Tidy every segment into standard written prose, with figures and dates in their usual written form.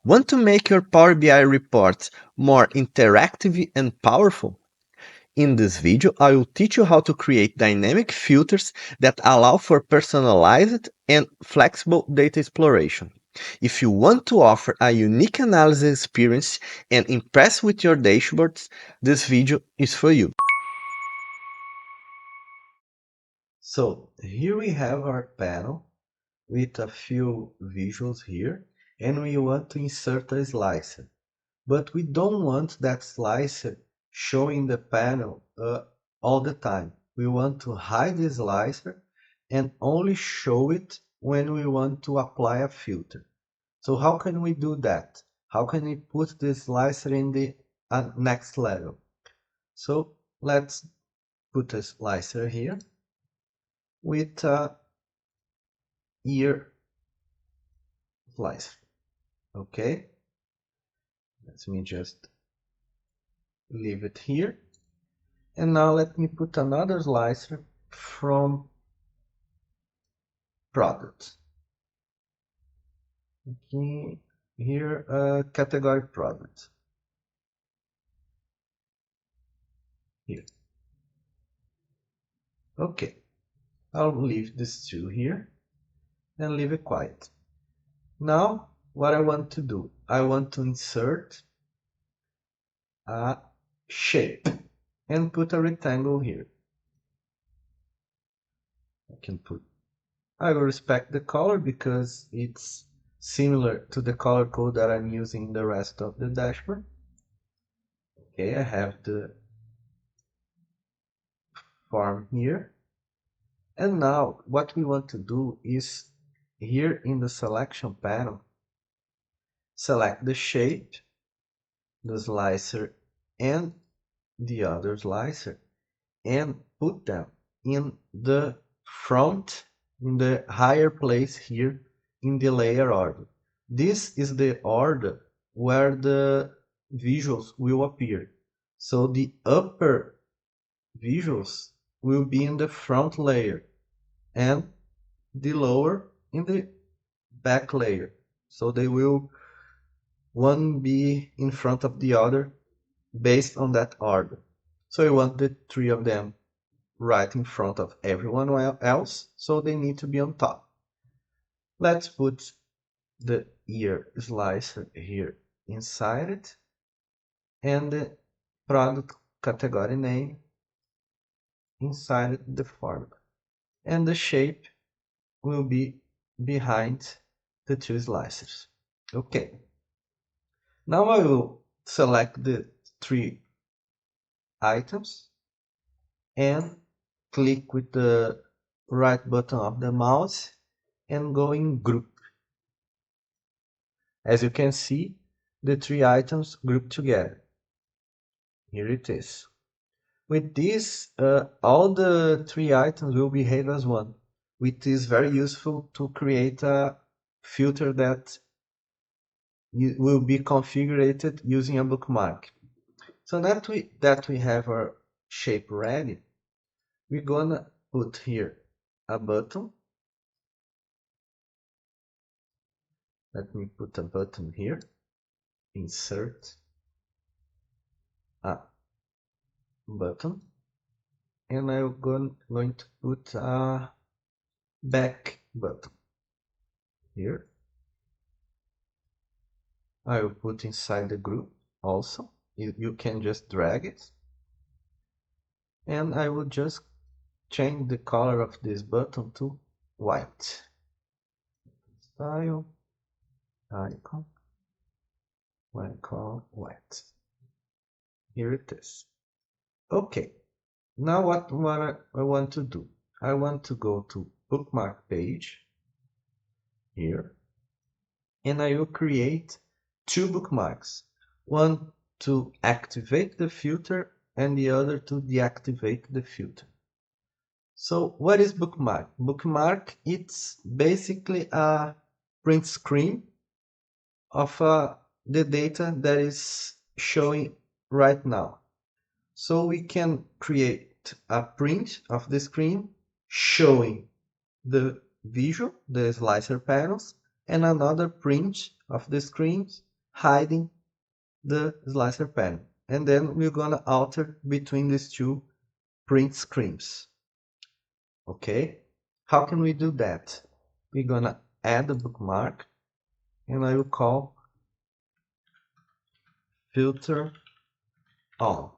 Want to make your Power BI reports more interactive and powerful? In this video, I will teach you how to create dynamic filters that allow for personalized and flexible data exploration. If you want to offer a unique analysis experience and impress with your dashboards, this video is for you. So here we have our panel with a few visuals here, and we want to insert a slicer. But we don't want that slicer showing the panel all the time. We want to hide the slicer and only show it when we want to apply a filter. So how can we do that? How can we put the slicer in the next level? So let's put a slicer here with a ear slicer. Okay, let me just leave it here. And now let me put another slicer from product. Okay, here category product. Here. Okay, I'll leave this two here and leave it quiet. Now, what I want to do, I want to insert a shape and put a rectangle here. I will respect the color because it's similar to the color code that I'm using in the rest of the dashboard. Okay, I have the form here. And now what we want to do is here in the selection panel, select the shape, the slicer, and the other slicer, and put them in the front, in the higher place here in the layer order. This is the order where the visuals will appear. So the upper visuals will be in the front layer and the lower in the back layer. So they will one be in front of the other based on that order. So we want the three of them right in front of everyone else, so they need to be on top. Let's put the ear slicer here inside it and the product category name inside the formula. And the shape will be behind the two slicers. Okay. Now I will select the three items and click with the right button of the mouse and go in group. As you can see, the three items grouped together. Here it is. With this, all the three items will behave as one, which is very useful to create a filter that will be configured using a bookmark. So that we have our shape ready, we're gonna put here a button. Let me put a button here. Insert a button, and I'm going to put a back button here. I will put inside the group also. You can just drag it, and I will just change the color of this button to white. Style, icon, white. Here it is. Okay. Now what I want to do? I want to go to bookmark page here, and I will create two bookmarks. One to activate the filter and the other to deactivate the filter. So what is bookmark? Bookmark, it's basically a print screen of the data that is showing right now. So we can create a print of the screen showing the visual, the slicer panels, and another print of the screens hiding the slicer panel. And then we're gonna alter between these two print screens. Okay? How can we do that? We're gonna add a bookmark and I will call filter on.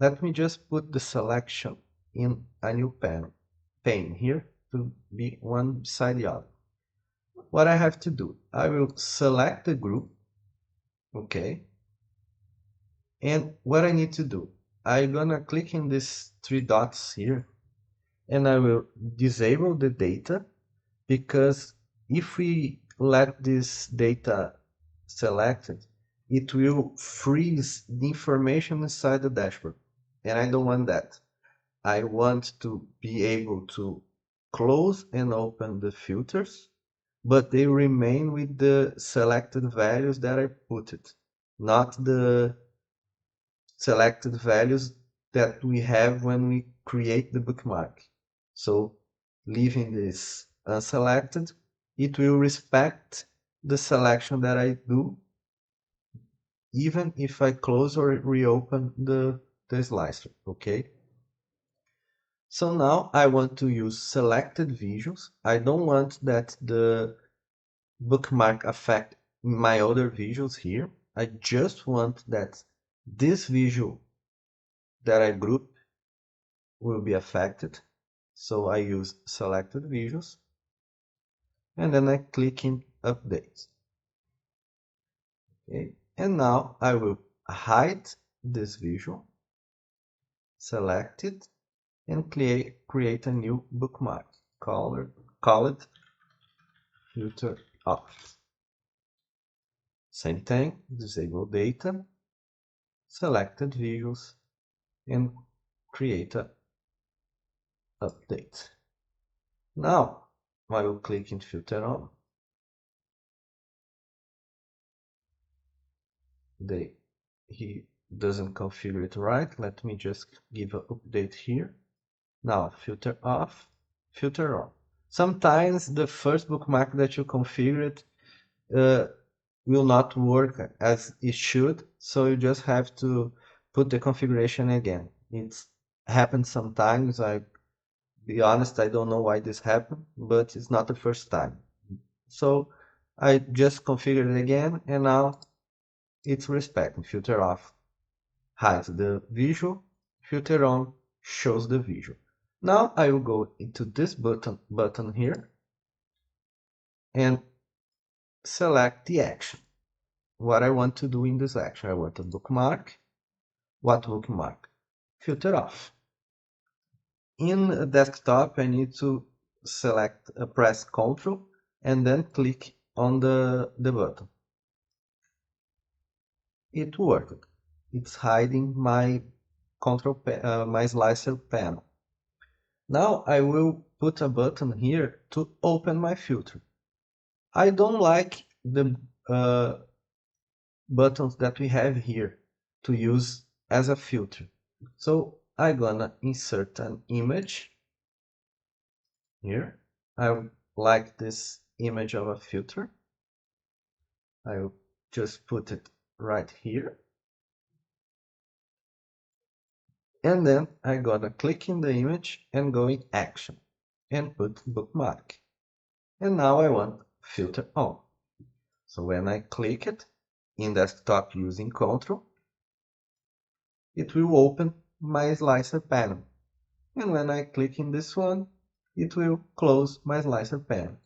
Let me just put the selection in a new pane here to be one beside the other. What I have to do, I will select the group, okay? And what I need to do, I'm gonna click in these three dots here and I will disable the data, because if we let this data selected, it will freeze the information inside the dashboard. And I don't want that. I want to be able to close and open the filters, but they remain with the selected values that I put it, not the selected values that we have when we create the bookmark. So leaving this unselected, it will respect the selection that I do, even if I close or reopen the slicer, okay? So now I want to use selected visuals. I don't want that the bookmark affect my other visuals here. I just want that this visual that I group will be affected. So I use selected visuals and then I click in update. Okay. And now I will hide this visual, select it, and create a new bookmark. Call it filter off. Same thing, disable data, selected visuals, and create a update. Now I will click in filter on. He doesn't configure it right. Let me just give an update here. Now filter off, filter on. Sometimes the first bookmark that you configured will not work as it should, so you just have to put the configuration again. It's happened sometimes. I be honest, I don't know why this happened, but it's not the first time. So I just configured it again, and now it's respecting. Filter off hides the visual, filter on shows the visual. Now I will go into this button here and select the action. What I want to do in this action, I want a bookmark. What bookmark? Filter off. In desktop, I need to select, press Ctrl and then click on the button. It worked. It's hiding my my slicer panel. Now I will put a button here to open my filter. I don't like the buttons that we have here to use as a filter. So I'm gonna insert an image here. I like this image of a filter. I'll just put it right here. And then I gotta click in the image and go in action and put bookmark. And now I want filter on. So when I click it in desktop using Ctrl, it will open my slicer panel. And when I click in this one, it will close my slicer panel.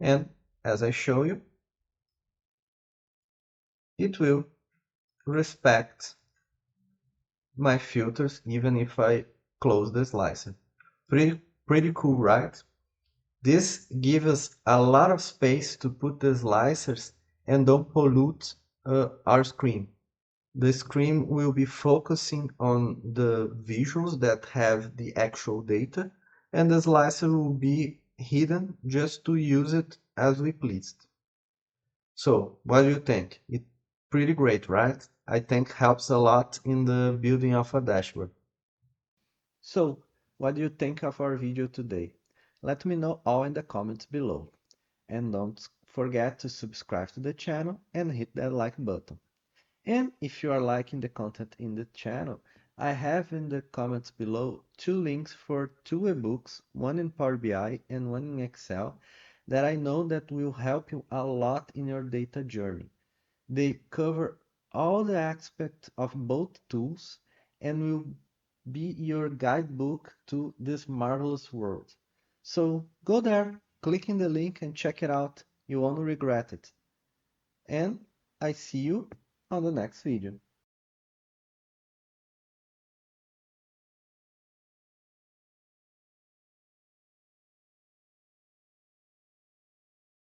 And as I show you, it will respect my filters even if I close the slicer. Pretty cool, right? This gives us a lot of space to put the slicers and don't pollute our screen. The screen will be focusing on the visuals that have the actual data, and the slicer will be hidden just to use it as we pleased. So, what do you think? It's pretty great, right? I think helps a lot in the building of a dashboard. So, what do you think of our video today? Let me know all in the comments below. And don't forget to subscribe to the channel and hit that like button. And if you are liking the content in the channel, I have in the comments below two links for two ebooks, one in Power BI and one in Excel, that I know that will help you a lot in your data journey. They cover all the aspects of both tools and will be your guidebook to this marvelous world. So go there, click in the link and check it out. You won't regret it. And I see you on the next video.